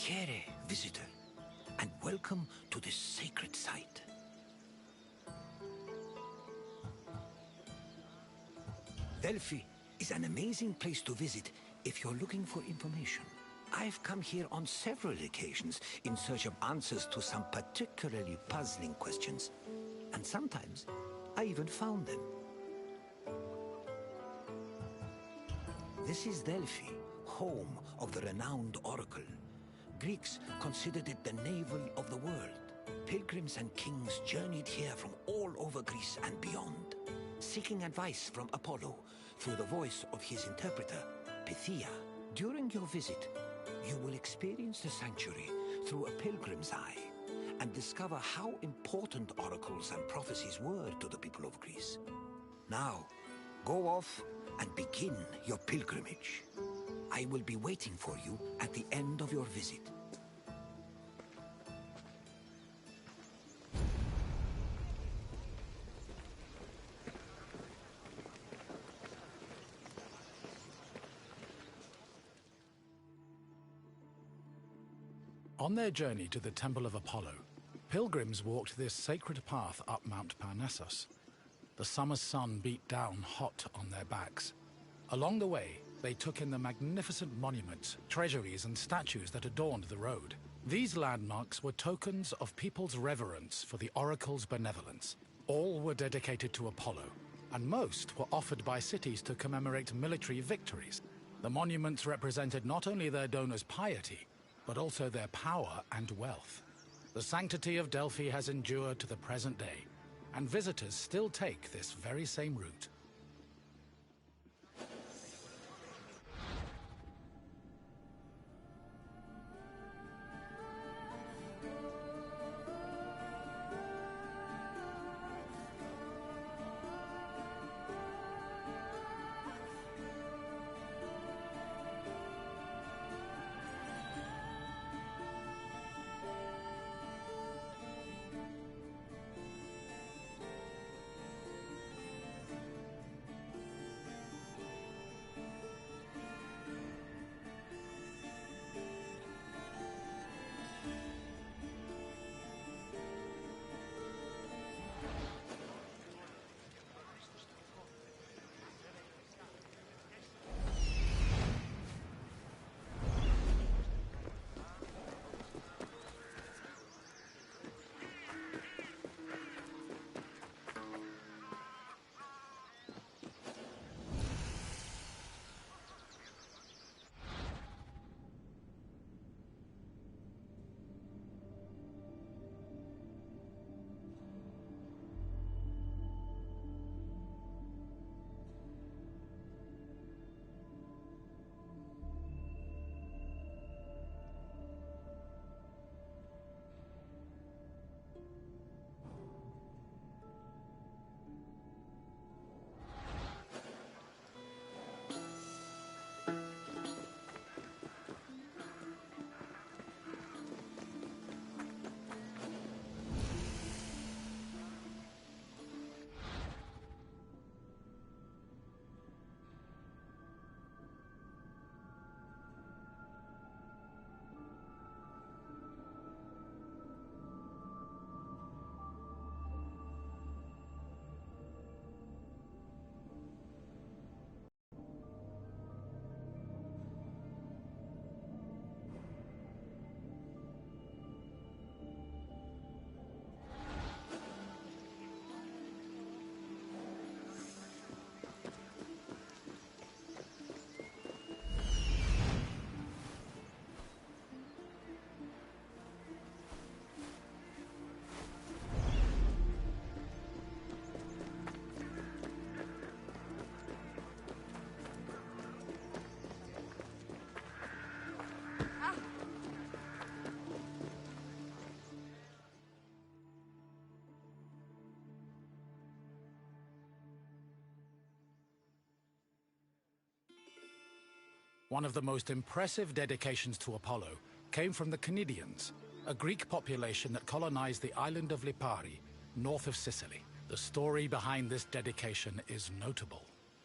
Salutare, visitor, and welcome to this sacred site. Delphi is an amazing place to visit if you're looking for information. I've come here on several occasions in search of answers to some particularly puzzling questions. And sometimes, I even found them. This is Delphi, home of the renowned oracle. Greeks considered it the navel of the world. Pilgrims and kings journeyed here from all over Greece and beyond, seeking advice from Apollo through the voice of his interpreter, Pythia. During your visit, you will experience the sanctuary through a pilgrim's eye and discover how important oracles and prophecies were to the people of Greece. Now, go off and begin your pilgrimage. I will be waiting for you at the end of your visit. On their journey to the Temple of Apollo, pilgrims walked this sacred path up Mount Parnassus. The summer sun beat down hot on their backs. Along the way, they took in the magnificent monuments, treasuries, and statues that adorned the road. These landmarks were tokens of people's reverence for the oracle's benevolence. All were dedicated to Apollo, and most were offered by cities to commemorate military victories. The monuments represented not only their donors' piety, but also their power and wealth. The sanctity of Delphi has endured to the present day, and visitors still take this very same route. One of the most impressive dedications to Apollo came from the Cnidians, a Greek population that colonized the island of Lipari, north of Sicily. The story behind this dedication is notable.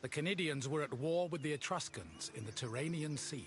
The Cnidians were at war with the Etruscans in the Tyrrhenian Sea.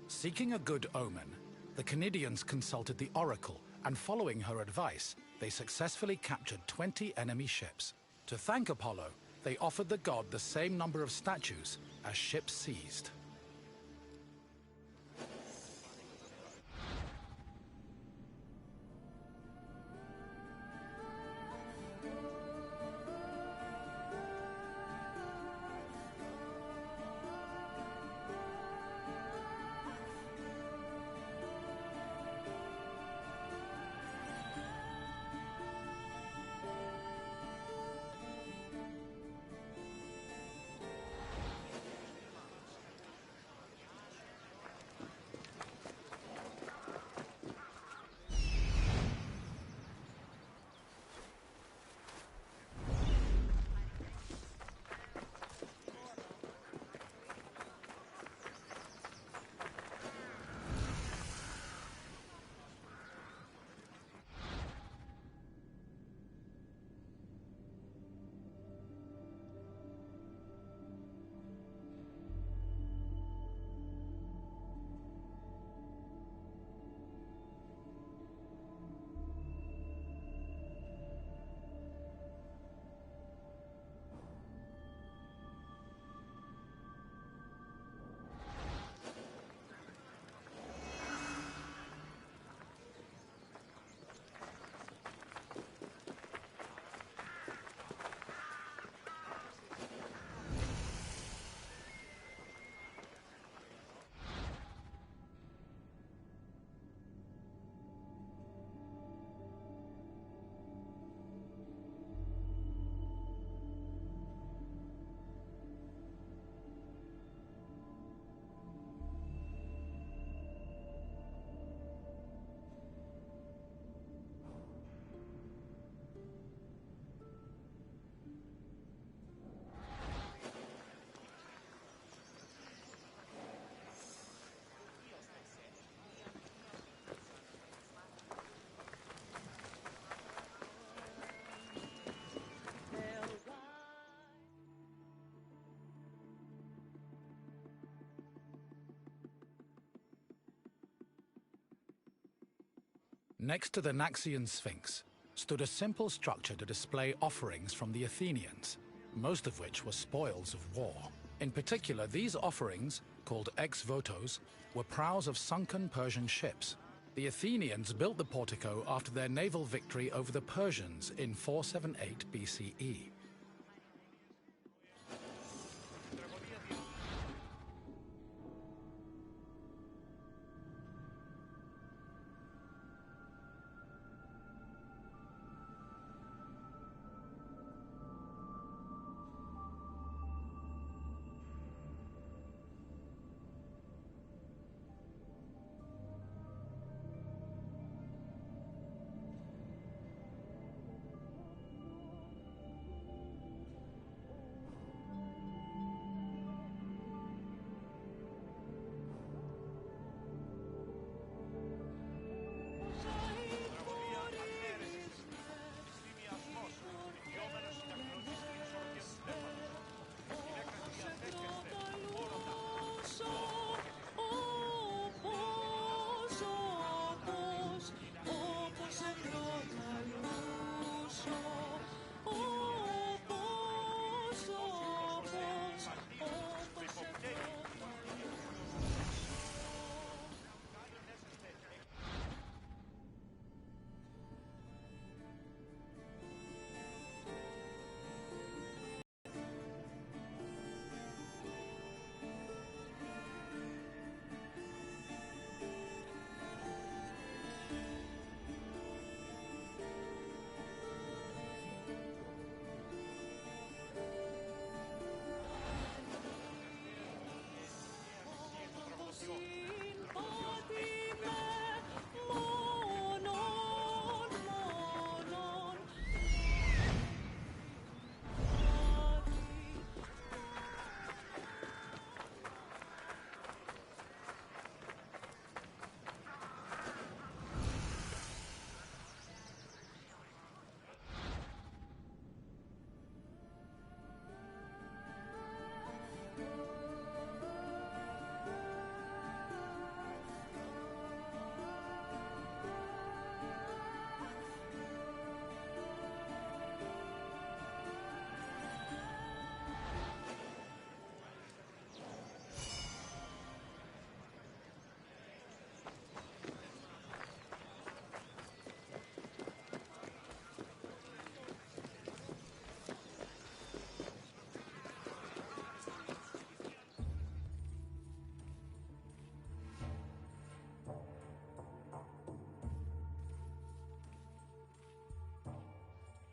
Seeking a good omen, The Canidians consulted the Oracle, and following her advice, they successfully captured 20 enemy ships. To thank Apollo, they offered the god the same number of statues as ships seized. Next to the Naxian Sphinx stood a simple structure to display offerings from the Athenians, most of which were spoils of war. In particular, these offerings, called ex-votos, were prows of sunken Persian ships. The Athenians built the portico after their naval victory over the Persians in 478 BCE.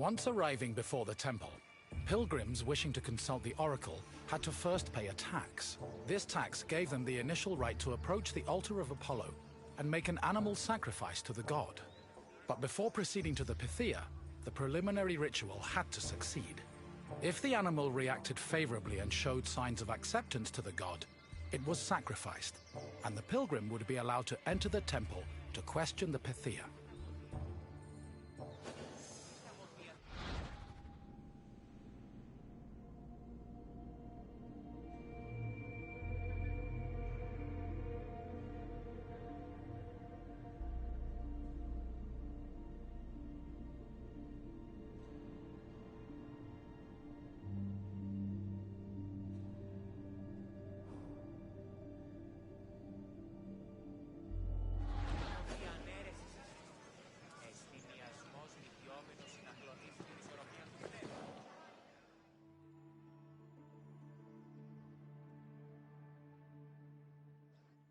Once arriving before the temple, pilgrims wishing to consult the oracle had to first pay a tax. This tax gave them the initial right to approach the altar of Apollo and make an animal sacrifice to the god. But before proceeding to the Pythia, the preliminary ritual had to succeed. If the animal reacted favorably and showed signs of acceptance to the god, it was sacrificed, and the pilgrim would be allowed to enter the temple to question the Pythia.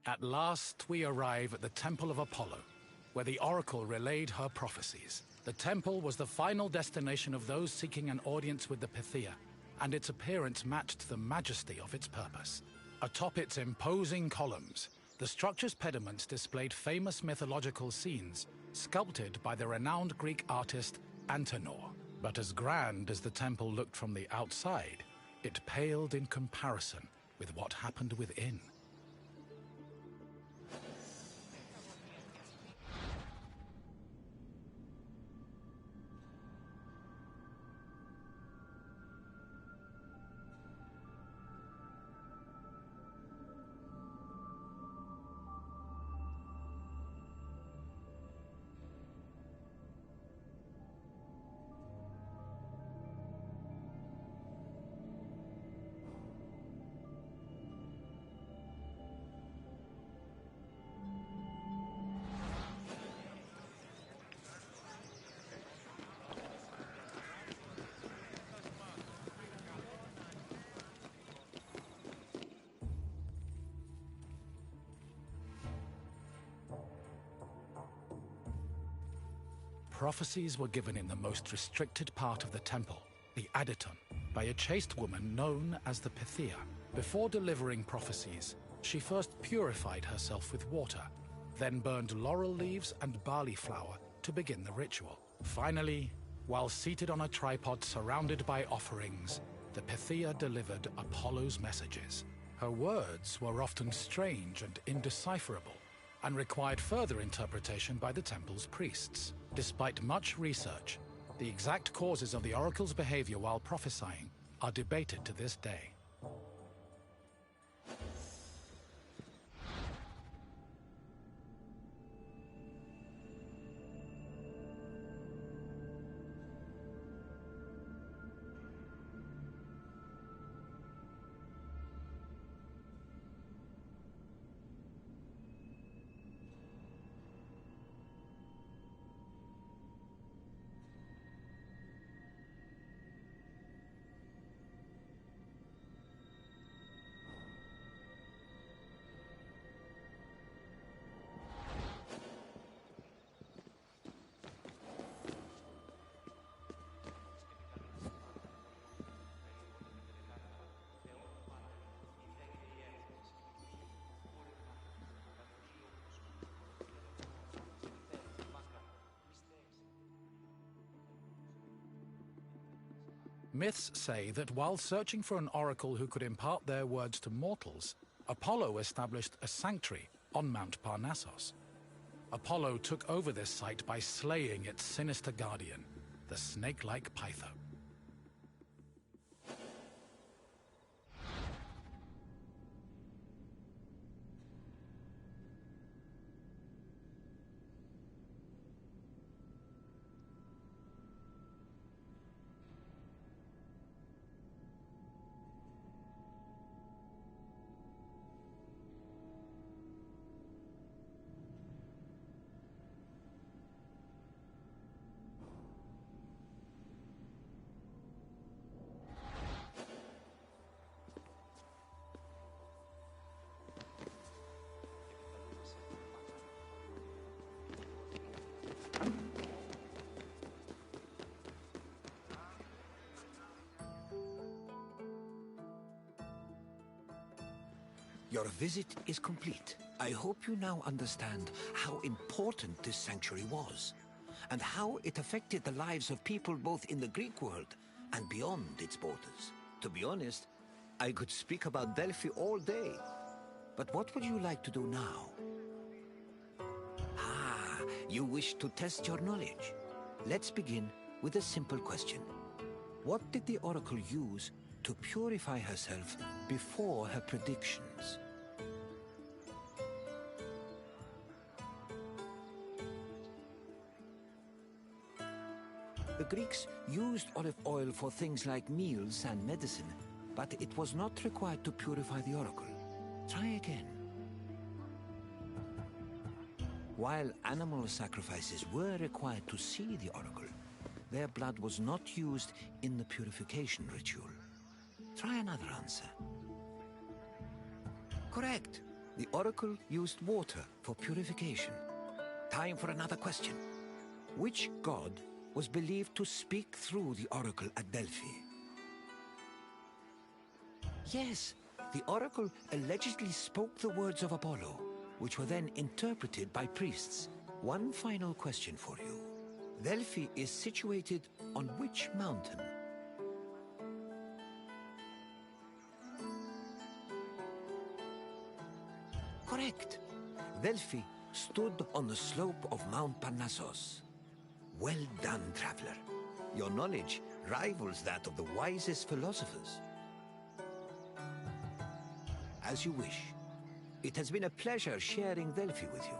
At last we arrive at the Temple of Apollo, where the oracle relayed her prophecies. The temple was the final destination of those seeking an audience with the Pythia, and its appearance matched the majesty of its purpose. Atop its imposing columns, the structure's pediments displayed famous mythological scenes, sculpted by the renowned Greek artist Antenor. But as grand as the temple looked from the outside, it paled in comparison with what happened within. Prophecies were given in the most restricted part of the temple, the Aditon, by a chaste woman known as the Pythia. Before delivering prophecies, she first purified herself with water, then burned laurel leaves and barley flour to begin the ritual. Finally, while seated on a tripod surrounded by offerings, the Pythia delivered Apollo's messages. Her words were often strange and indecipherable, and required further interpretation by the temple's priests. Despite much research, the exact causes of the oracle's behavior while prophesying are debated to this day. Myths say that while searching for an oracle who could impart their words to mortals, Apollo established a sanctuary on Mount Parnassus. Apollo took over this site by slaying its sinister guardian, the snake-like Pytho. Your visit is complete. I hope you now understand how important this sanctuary was, and how it affected the lives of people both in the Greek world and beyond its borders. To be honest, I could speak about Delphi all day. But what would you like to do now? Ah, you wish to test your knowledge. Let's begin with a simple question. What did the oracle use to purify herself before her predictions? The Greeks used olive oil for things like meals and medicine, but it was not required to purify the oracle. Try again. While animal sacrifices were required to see the oracle, their blood was not used in the purification ritual. Try another answer. Correct. The oracle used water for purification. Time for another question. Which god was believed to speak through the oracle at Delphi? Yes, the oracle allegedly spoke the words of Apollo, which were then interpreted by priests. One final question for you. Delphi is situated on which mountain? Correct. Delphi stood on the slope of Mount Parnassus. Well done, traveler. Your knowledge rivals that of the wisest philosophers. As you wish. It has been a pleasure sharing Delphi with you.